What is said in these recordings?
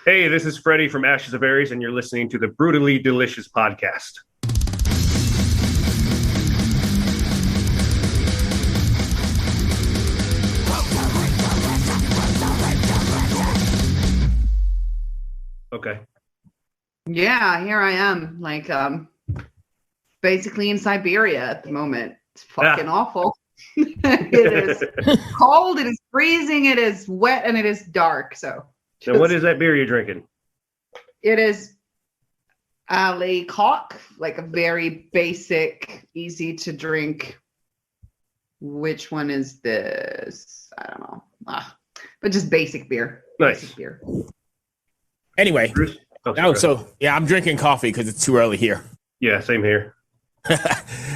Hey, this is Freddie from Ashes of Aries, and you're listening to the Brutally Delicious podcast. Okay. Yeah, here I am, basically in Siberia at the moment. It's fucking awful. It is cold, it is freezing, it is wet, and it is dark. So what is that beer you're drinking? It is Ale Cock, like a very basic, easy to drink. Which one is this? I don't know. But just basic beer. Nice. Basic beer. Anyway, I'm drinking coffee because it's too early here. Yeah, same here.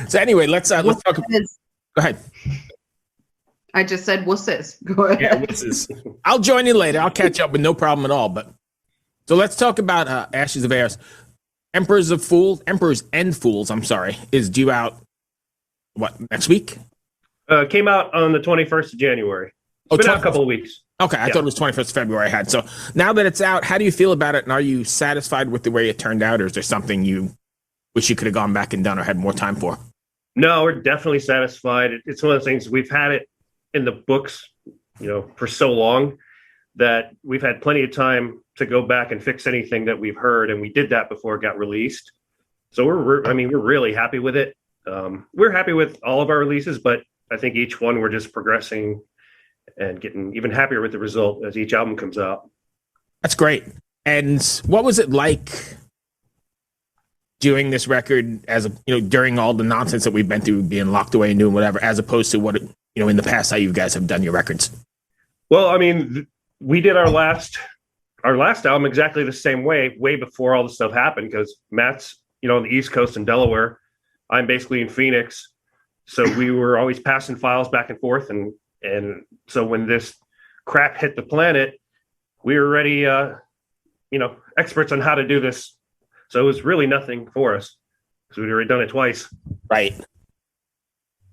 So anyway, let's talk. Go ahead. I just said wusses. Go ahead. Yeah, wusses. I'll join you later. I'll catch up with no problem at all. But so let's talk about Ashes of Aries. Emperors and Fools. I'm sorry, is due out. What, next week? Came out on the 21st of January. It's been out a couple of weeks. Okay, I thought it was 21st of February I had. So now that it's out, how do you feel about it? And are you satisfied with the way it turned out? Or is there something you wish you could have gone back and done or had more time for? No, we're definitely satisfied. It's one of those things, we've had it in the books, for so long that we've had plenty of time to go back and fix anything that we've heard. And we did that before it got released. So we're really happy with it. We're happy with all of our releases, but I think each one we're just progressing and getting even happier with the result as each album comes out. That's great. And what was it like doing this record during all the nonsense that we've been through, being locked away and doing whatever, as opposed to what, in the past, how you guys have done your records? Well, we did our last album exactly the same way before all this stuff happened, because Matt's, on the East Coast in Delaware. I'm basically in Phoenix. So we were always passing files back and forth. And so when this crap hit the planet, we were already, experts on how to do this. So it was really nothing for us because we'd already done it twice. Right.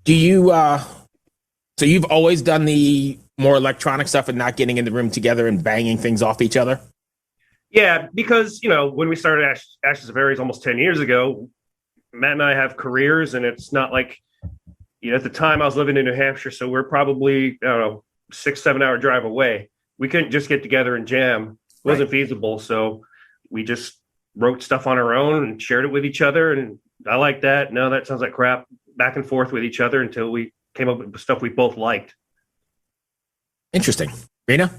Do you, so you've always done the more electronic stuff and not getting in the room together and banging things off each other? Yeah, because, when we started Ashes of Aries almost 10 years ago, Matt and I have careers, and it's not like, at the time I was living in New Hampshire, so we're probably, 6-7 hour drive away. We couldn't just get together and jam. It wasn't feasible. So we just wrote stuff on our own and shared it with each other. And I like that. No, that sounds like crap. Back and forth with each other until we came up with stuff we both liked. Interesting. Rena?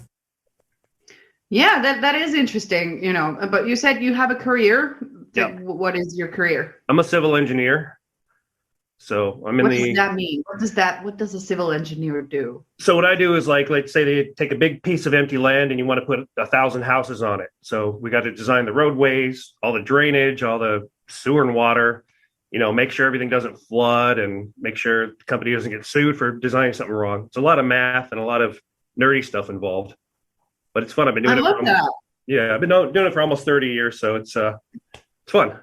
Yeah, that is interesting, but you said you have a career. Yeah. What is your career? I'm a civil engineer. So I'm in What does that mean? What does a civil engineer do? So what I do is let's say they take a big piece of empty land and you want to put 1,000 houses on it. So we got to design the roadways, all the drainage, all the sewer and water, make sure everything doesn't flood and make sure the company doesn't get sued for designing something wrong. It's a lot of math and a lot of nerdy stuff involved, but it's fun. I've been doing I've been doing it for almost 30 years. So it's fun.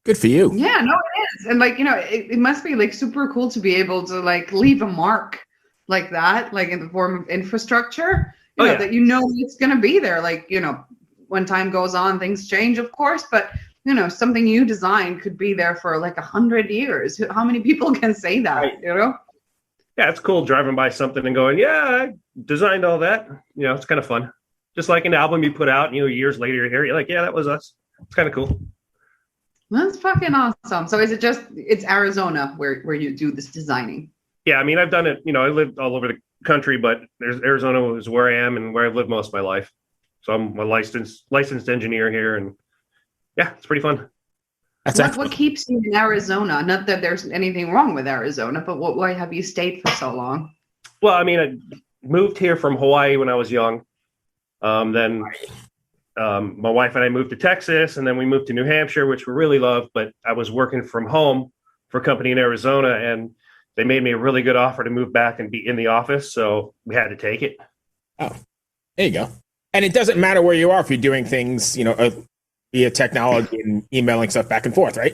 Good for you. Yeah, no, it is. And it must be super cool to be able to leave a mark like that, in the form of infrastructure, that it's going to be there. When time goes on, things change, of course, but something you designed could be there for 100 years. How many people can say that, right. Yeah, it's cool driving by something and going, yeah, I designed all that. It's kind of fun. Just like an album you put out, years later you're here, you're like, yeah, that was us. It's kind of cool. That's fucking awesome. So is it it's Arizona where you do this designing? Yeah, I've done it, I lived all over the country, but Arizona is where I am and where I've lived most of my life. So I'm a licensed engineer here, and yeah, it's pretty fun. What keeps you in Arizona? Not that there's anything wrong with Arizona, but why have you stayed for so long? Well, I moved here from Hawaii when I was young. Then my wife and I moved to Texas, and then we moved to New Hampshire, which we really loved, but I was working from home for a company in Arizona, and they made me a really good offer to move back and be in the office. So we had to take it. Oh, there you go. And it doesn't matter where you are if you're doing things, via technology and emailing stuff back and forth, right?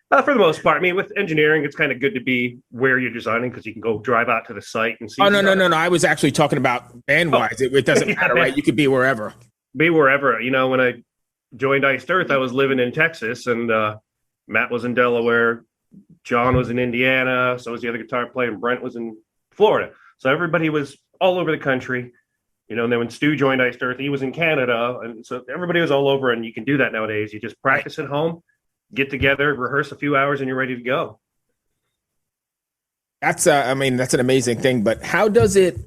For the most part. With engineering, it's kind of good to be where you're designing because you can go drive out to the site and see. Oh, no. I was actually talking about band-wise. It doesn't matter, right? You could be wherever. be wherever. When I joined Iced Earth, I was living in Texas, and Matt was in Delaware, John was in Indiana, so was the other guitar player, and Brent was in Florida. So everybody was all over the country. And then when Stu joined Iced Earth, he was in Canada, and so everybody was all over. And you can do that nowadays. You just practice at home, get together, rehearse a few hours, and you're ready to go. That's an amazing thing. But how does it,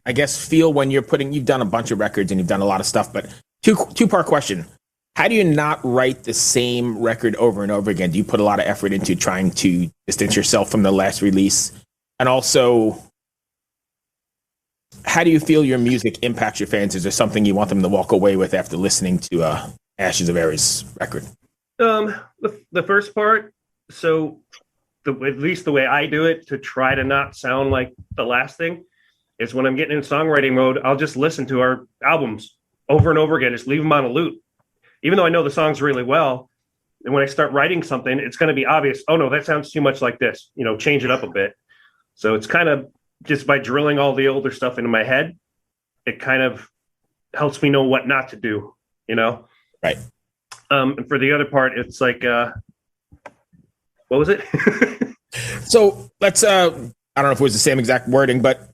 I guess, feel when you've done a bunch of records and you've done a lot of stuff, but two-part question. How do you not write the same record over and over again? Do you put a lot of effort into trying to distance yourself from the last release? And also, how do you feel your music impacts your fans? Is there something you want them to walk away with after listening to Ashes of Aries record? The first part, so at least the way I do it, to try to not sound like the last thing, is when I'm getting in songwriting mode, I'll just listen to our albums over and over again, just leave them on a loop. Even though I know the songs really well, and when I start writing something, it's going to be obvious, oh no, that sounds too much like this, change it up a bit. So it's kind of just by drilling all the older stuff into my head, it kind of helps me know what not to do, Right. And for the other part, it's like, what was it? So let's, I don't know if it was the same exact wording, but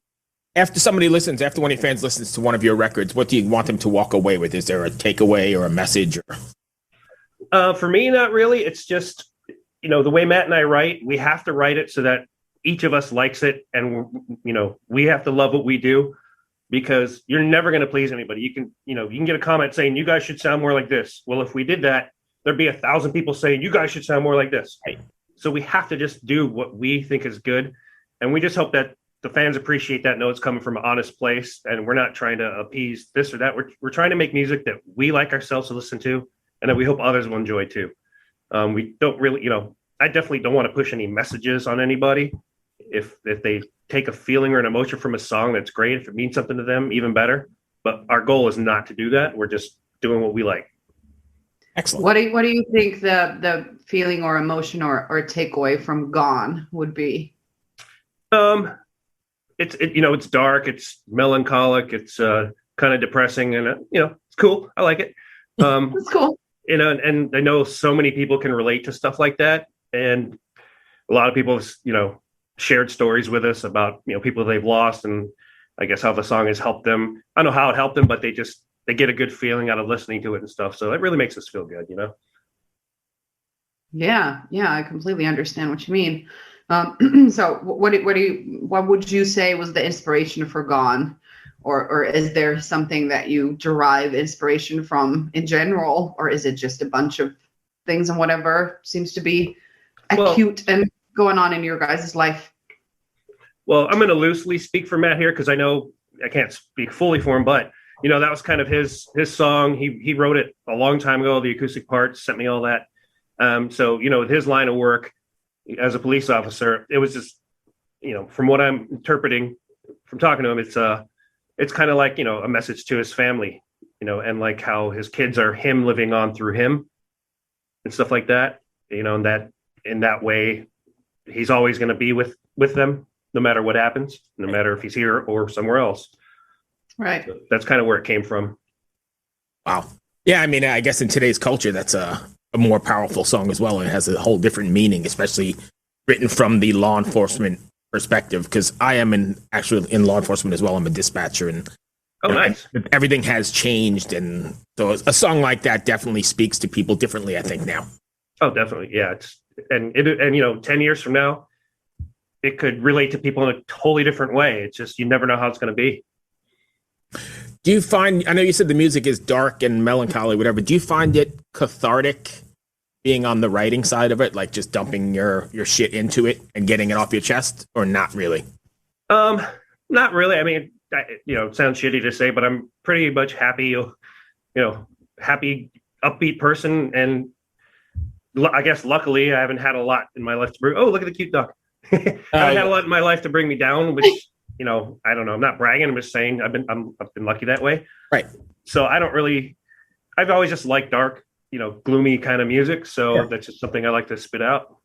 after one of your fans listens to one of your records, what do you want them to walk away with? Is there a takeaway or a message? For me, not really. It's just, the way Matt and I write, we have to write it so that each of us likes it. And, we have to love what we do, because you're never going to please anybody. You can get a comment saying, you guys should sound more like this. Well, if we did that, there'd be 1,000 people saying, you guys should sound more like this. Right. So we have to just do what we think is good. And we just hope that the fans appreciate that, know it's coming from an honest place, and we're not trying to appease this or that. We're trying to make music that we like ourselves to listen to, and that we hope others will enjoy too. We don't really, I definitely don't want to push any messages on anybody. If they take a feeling or an emotion from a song, that's great. If it means something to them, even better. But our goal is not to do that. We're just doing what we like. Excellent. What do you think the feeling or emotion or takeaway from Gone would be? It's dark, it's melancholic, it's kind of depressing, and it's cool. I like it. It's cool. And I know so many people can relate to stuff like that, and a lot of people shared stories with us about people they've lost, and I guess how the song has helped them. I don't know how it helped them, but they get a good feeling out of listening to it and stuff. So it really makes us feel good, Yeah, I completely understand what you mean. So what would you say was the inspiration for Gone, or is there something that you derive inspiration from in general, or is it just a bunch of things and whatever seems to be acute and going on in your guys' life? Well, I'm going to loosely speak for Matt here, because I know I can't speak fully for him, but that was kind of his song. He wrote it a long time ago, the acoustic parts, sent me all that. So with his line of work as a police officer, it was just, from what I'm interpreting from talking to him, it's kind of like, a message to his family, and like how his kids are him living on through him and stuff like that, and that in that way, he's always going to be with them, no matter what happens, no matter if he's here or somewhere else. Right. So that's kind of where it came from. Wow. Yeah. I mean, I guess in today's culture, that's a more powerful song as well. And it has a whole different meaning, especially written from the law enforcement perspective, because I am actually in law enforcement as well. I'm a dispatcher, and nice. Everything has changed. And so a song like that definitely speaks to people differently, I think, now. Oh, definitely. Yeah. And 10 years from now, it could relate to people in a totally different way. It's just, you never know how it's going to be. Do you find, I know you said the music is dark and melancholy, whatever. Do you find it cathartic being on the writing side of it, like just dumping your shit into it and getting it off your chest, or not really? Not really. I mean, it sounds shitty to say, but I'm pretty much happy, happy, upbeat person. And I guess luckily I haven't had a lot in my life to bring. Oh, look at the cute dog. I haven't had a lot in my life to bring me down, which, I don't know. I'm not bragging. I'm just saying I've been lucky that way. Right. So I've always just liked dark, gloomy kind of music. So That's just something I like to spit out.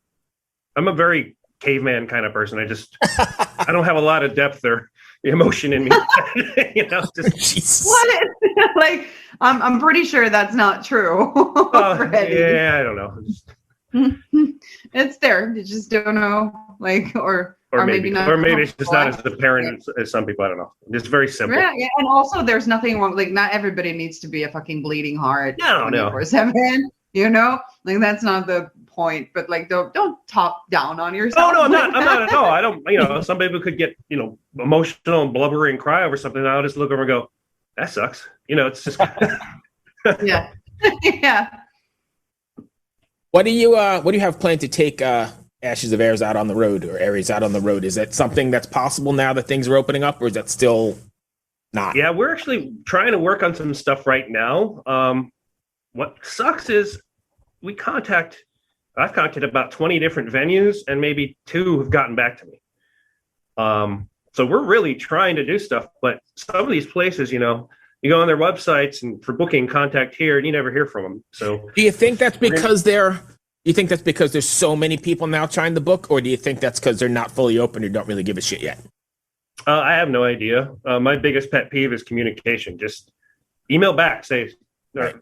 I'm a very caveman kind of person. I don't have a lot of depth or, emotion in me. Jesus. What? Like, I'm pretty sure that's not true. Yeah, I don't know. It's there. You just don't know, like, or maybe not. Or maybe it's just not as apparent as some people. I don't know. It's very simple. Yeah, and also there's nothing wrong. Like, not everybody needs to be a fucking bleeding heart. No. 24/7. Like that's not the point. But like, don't talk down on yourself. Oh no, I'm not at all. I don't. Some people could get emotional and blubbery and cry over something. And I'll just look over and go, that sucks. It's just. Yeah. Yeah. What do you have planned to take Ashes of Aries out on the road, or Aries out on the road? Is that something that's possible now that things are opening up, or is that still not? Yeah, we're actually trying to work on some stuff right now. What sucks is I've contacted about 20 different venues, and maybe 2 have gotten back to me. So we're really trying to do stuff, but some of these places, you go on their websites and for booking, contact here, and you never hear from them. So do you think that's because there's so many people now trying to book, or do you think that's because they're not fully open or don't really give a shit yet? I have no idea. My biggest pet peeve is communication. Just but back, say, right.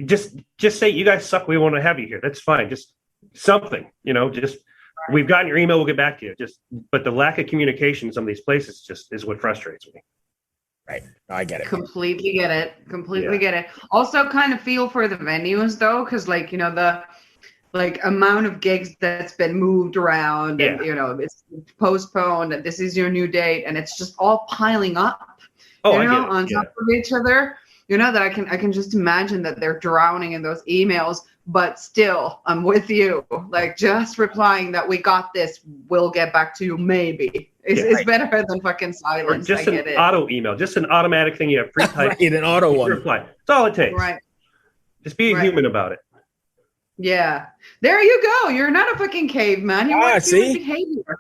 Just say, you guys suck, we want to have you here. That's fine. Just something, we've gotten your email, we'll get back to you. But the lack of communication in some of these places just is what frustrates me. Right. I get it. Completely get it. Get it. Also kind of feel for the venues though, because the amount of gigs that's been moved around and it's postponed and this is your new date and it's just all piling up on top of each other. That I can just imagine that they're drowning in those emails, but still I'm with you. Like, just replying that we got this, we'll get back to you maybe. It's better than fucking silence. Or just an auto email, just an automatic thing you have pre-typed. Right, an auto one. Reply. That's all it takes. Right. Just be a human about it. Yeah. There you go. You're not a fucking caveman. You're human behavior.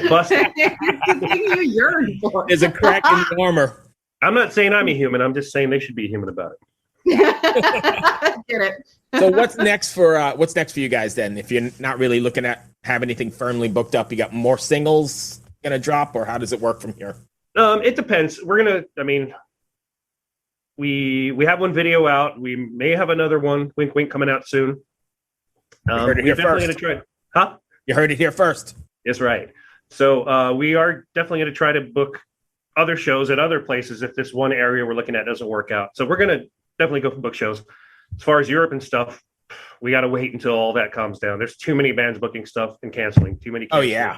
Busted. You yearn for. There's a crack in the armor. I'm not saying I'm a human. I'm just saying they should be human about it. Get it. So what's next for you guys then? If you're not really looking at have anything firmly booked up, you got more singles gonna drop, or how does it work from here? It depends. We have one video out. We may have another one, wink wink, coming out soon. You heard it here first. Gonna try. Huh? You heard it here first. That's right. So we are definitely going to try to book other shows at other places if this one area we're looking at doesn't work out. So we're going to definitely go for book shows. As far as Europe and stuff, we got to wait until all that calms down. There's too many bands booking stuff and canceling. Too many. Oh yeah.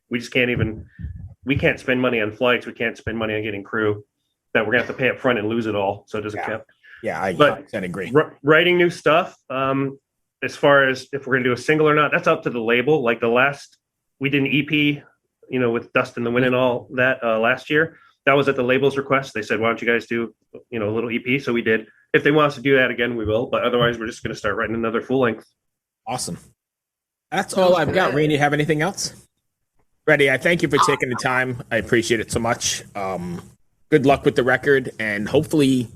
We just can't we can't spend money on flights. We can't spend money on getting crew that we're going to have to pay up front and lose it all. So it doesn't count. Yeah, I 100% agree. Writing new stuff, as far as if we're going to do a single or not, that's up to the label. Like we did an EP, with Dust in the Wind and all that last year. That was at the label's request. They said, why don't you guys do, a little EP? So we did. If they want us to do that again, we will. But otherwise, we're just going to start writing another full length. Awesome. That's all I've got. Randy, have anything else? Freddie, I thank you for taking the time. I appreciate it so much. Good luck with the record, and hopefully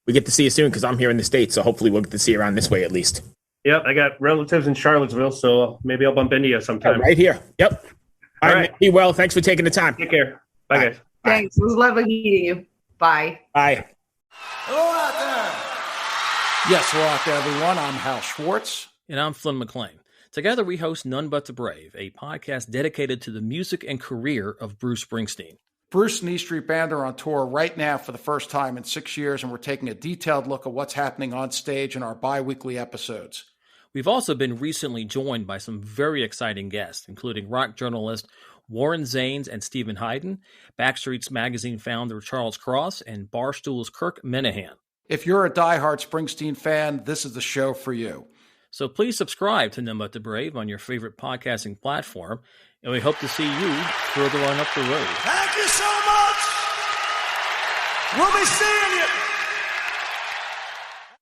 we get to see you soon because I'm here in the States, so hopefully we'll get to see you around this way at least. Yep, I got relatives in Charlottesville, so maybe I'll bump into you sometime. Right here. Yep. All right. Be well. Thanks for taking the time. Take care. Bye, guys. Thanks. It was lovely meeting you. Bye. Bye. Hello out there. Yes, hello out there, everyone. I'm Hal Schwartz. And I'm Flynn McLean. Together we host None But the Brave, a podcast dedicated to the music and career of Bruce Springsteen. Bruce and E Street Band are on tour right now for the first time in 6 years, and we're taking a detailed look at what's happening on stage in our bi-weekly episodes. We've also been recently joined by some very exciting guests, including rock journalist Warren Zanes and Stephen Hayden, Backstreet's Magazine founder Charles Cross, and Barstool's Kirk Minahan. If you're a diehard Springsteen fan, this is the show for you. So please subscribe to None But the Brave on your favorite podcasting platform, and we hope to see you further on up the road. Thank you so much. We'll be seeing you.